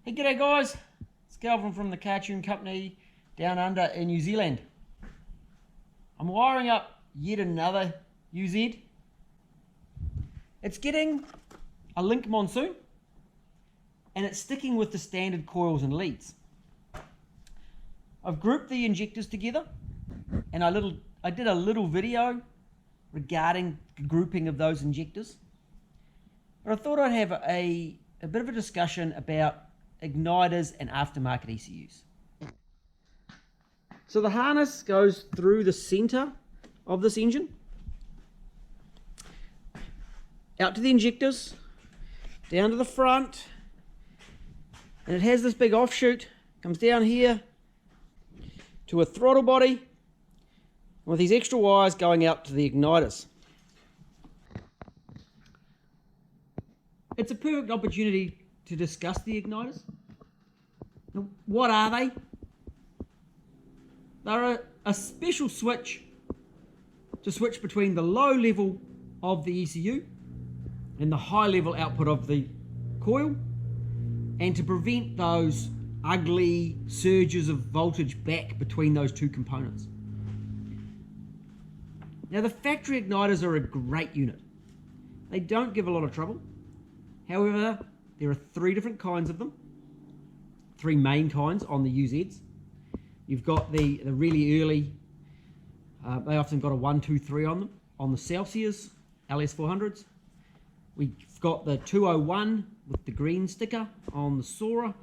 Hey, g'day guys, it's Calvin from the Cartoon Company down under in New Zealand. I'm wiring up yet another UZ. It's getting a link monsoon and it's sticking with the standard coils and leads. I've grouped the injectors together and I did a little video regarding the grouping of those injectors. But I thought I'd have a bit of a discussion about igniters and aftermarket ECUs. So the harness goes through the center of this engine, out to the injectors, down to the front, and it has this big offshoot, comes down here to a throttle body with these extra wires going out to the igniters. It's a perfect opportunity to discuss the igniters. Now, what are they? They're a special switch to switch between the low level of the ECU and the high level output of the coil, and to prevent those ugly surges of voltage back between those two components. Now, the factory igniters are a great unit. They don't give a lot of trouble. However, there are three different kinds of them, three main kinds on the UZs. You've got the really early, they often got a 1, 2, 3 on them, on the Celsius LS400s. We've got the 201 with the green sticker on the Sora,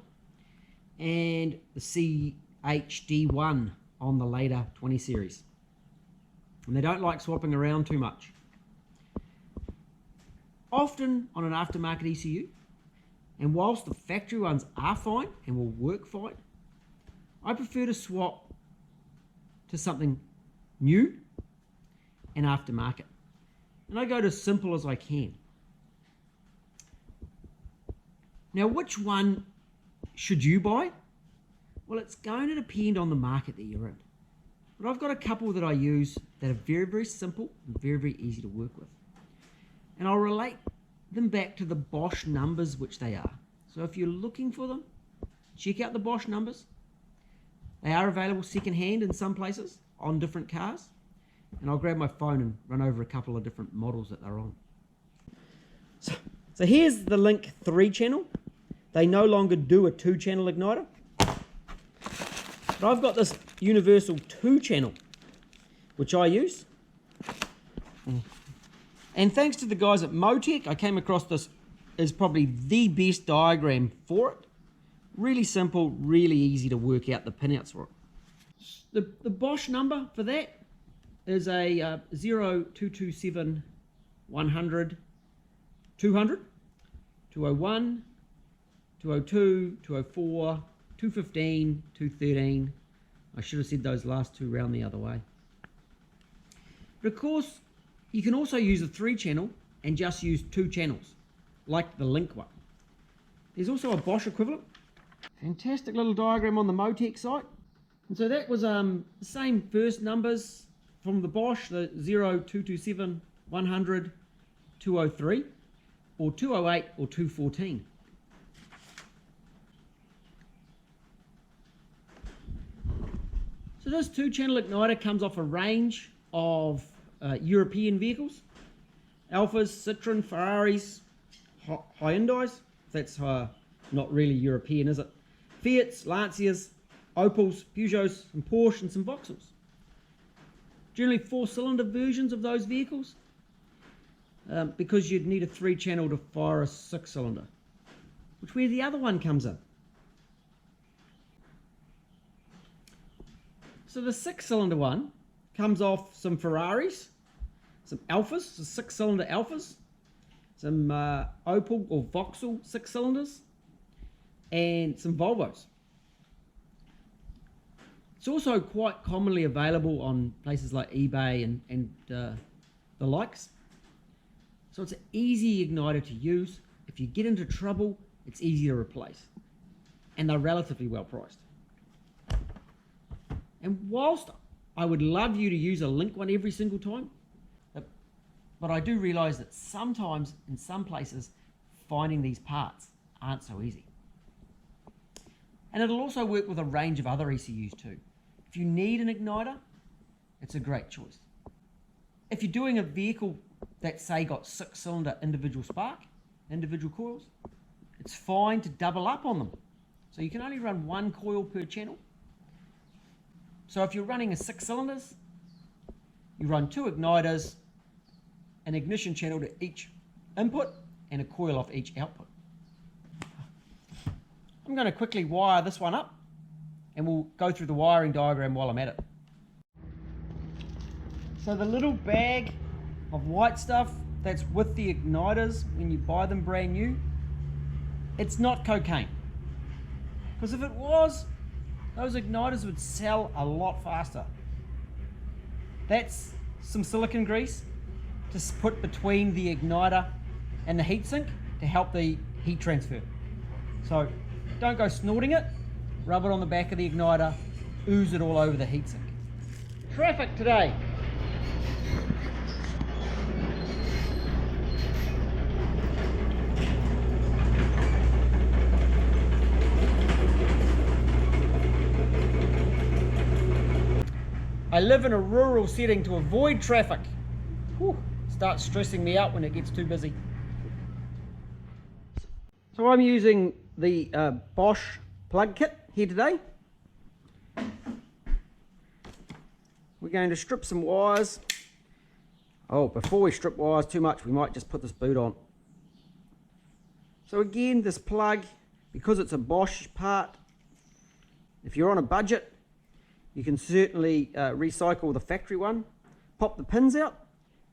and the CHD1 on the later 20 series. And they don't like swapping around too much. Often on an aftermarket ECU, and whilst the factory ones are fine and will work fine, I prefer to swap to something new and aftermarket. And I go to as simple as I can. Now, which one should you buy? Well, it's going to depend on the market that you're in. But I've got a couple that I use that are very, very simple and very, very easy to work with. And I'll relate them back to the Bosch numbers, which they are. So if you're looking for them, check out the Bosch numbers. They are available second-hand in some places on different cars. And I'll grab my phone and run over a couple of different models that they're on. So here's the Link 3 channel. They no longer do a 2-channel igniter. But I've got this universal 2-channel, which I use. And thanks to the guys at Motec, I came across this as probably the best diagram for it. Really simple, really easy to work out the pinouts for it. The Bosch number for that is a 0227 100 200, 201, 202, 204, 215, 213. I should have said those last two round the other way. But of course, you can also use a 3-channel and just use 2 channels, like the Link one. There's also a Bosch equivalent. Fantastic little diagram on the Motec site. And so that was the same first numbers from the Bosch, the 0227 100 203, or 208 or 214. So this 2-channel igniter comes off a range of European vehicles: Alfas, Citroen, Ferraris, Hyundais. That's not really European, is it? Fiats, Lancias, Opels, Peugeots, some Porsche, and some Vauxhalls. Generally 4-cylinder versions of those vehicles, because you'd need a 3-channel to fire a 6-cylinder, which where the other one comes in. So the 6-cylinder one comes off some Ferraris, some Alfas, some 6-cylinder Alfas, some Opel or Vauxhall 6-cylinders, and some Volvos. It's also quite commonly available on places like eBay and the likes. So it's an easy igniter to use. If you get into trouble, it's easy to replace. And they're relatively well priced. And whilst I would love you to use a Link one every single time, but I do realise that sometimes in some places finding these parts aren't so easy. And it'll also work with a range of other ECUs too. If you need an igniter, it's a great choice. If you're doing a vehicle that, say, got 6-cylinder individual spark, individual coils, it's fine to double up on them. So you can only run 1 coil per channel. So if you're running a 6 cylinders, you run 2 igniters, an ignition channel to each input, and a coil off each output. I'm going to quickly wire this one up, and we'll go through the wiring diagram while I'm at it. So the little bag of white stuff that's with the igniters when you buy them brand new, it's not cocaine. Because if it was, those igniters would sell a lot faster. That's some silicone grease to put between the igniter and the heatsink to help the heat transfer. So don't go snorting it, rub it on the back of the igniter, ooze it all over the heatsink. Traffic today. I live in a rural setting to avoid traffic. Whew, starts stressing me out when it gets too busy. So I'm using the Bosch plug kit here today. We're going to strip some wires. Oh, before we strip wires too much, we might just put this boot on. So again, this plug, because it's a Bosch part, if you're on a budget, you can certainly recycle the factory one, pop the pins out,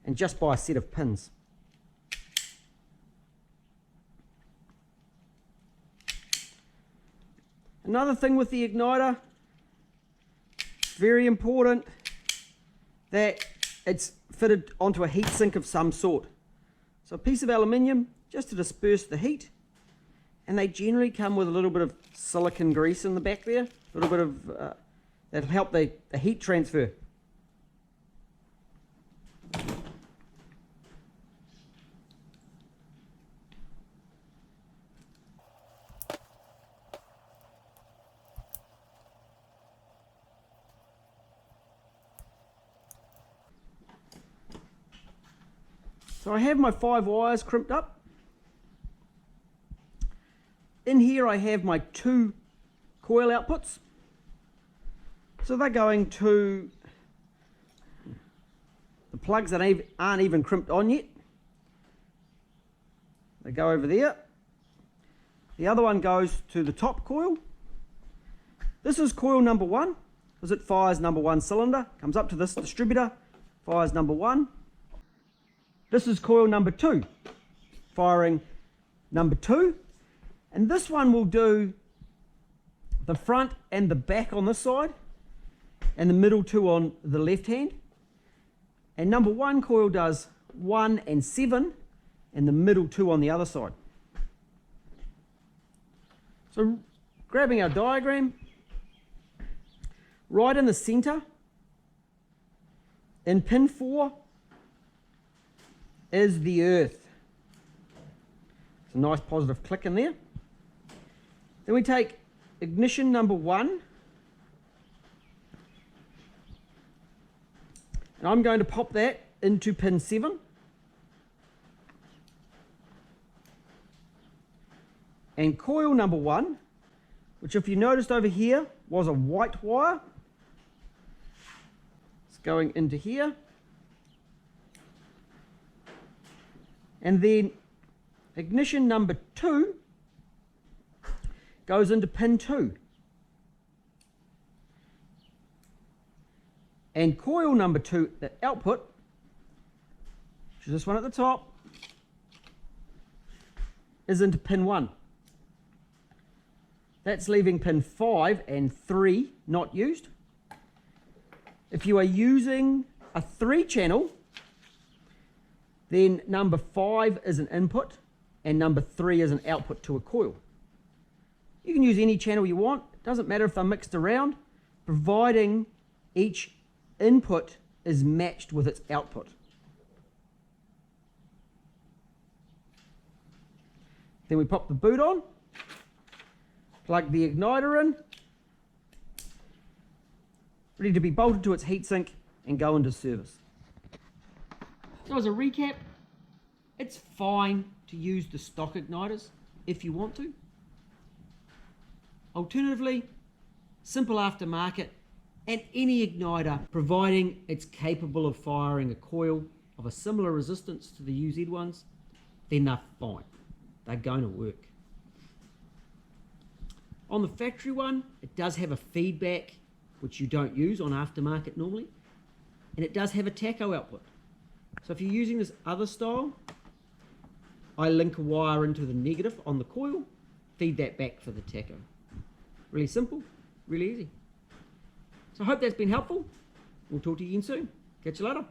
and just buy a set of pins. Another thing with the igniter, very important that it's fitted onto a heat sink of some sort. So a piece of aluminium just to disperse the heat, and they generally come with a little bit of silicone grease in the back there, a little bit of that'll help the heat transfer. So I have my 5 wires crimped up. In here I have my 2 coil outputs. So they're going to the plugs that aren't even crimped on yet. They go over there. The other one goes to the top coil. This is coil number 1, because it fires number 1 cylinder. Comes up to this distributor, fires number 1. This is coil number 2, firing number 2. And this one will do the front and the back on this side, and the middle 2 on the left hand. And number 1 coil does 1 and 7, and the middle 2 on the other side. So grabbing our diagram, right in the center, in pin 4, is the earth. It's a nice positive click in there. Then we take ignition number 1, and I'm going to pop that into pin 7. And coil number 1, which if you noticed over here was a white wire, it's going into here. And then ignition number 2 goes into pin 2. And coil number 2, the output, which is this one at the top, is into pin 1. That's leaving pin 5 and 3 not used. If you are using a 3-channel, then number 5 is an input and number 3 is an output to a coil. You can use any channel you want. It doesn't matter if they're mixed around, providing each input is matched with its output. Then we pop the boot on, Plug the igniter in, ready to be bolted to its heatsink and go into service. So as a recap, it's fine to use the stock igniters if you want to. Alternatively, simple aftermarket and any igniter, providing it's capable of firing a coil of a similar resistance to the UZ ones, then they're fine. They're going to work. On the factory one, it does have a feedback, which you don't use on aftermarket normally, and it does have a tacho output. So if you're using this other style, I link a wire into the negative on the coil, feed that back for the tacho. Really simple, really easy. So I hope that's been helpful. We'll talk to you again soon. Catch you later.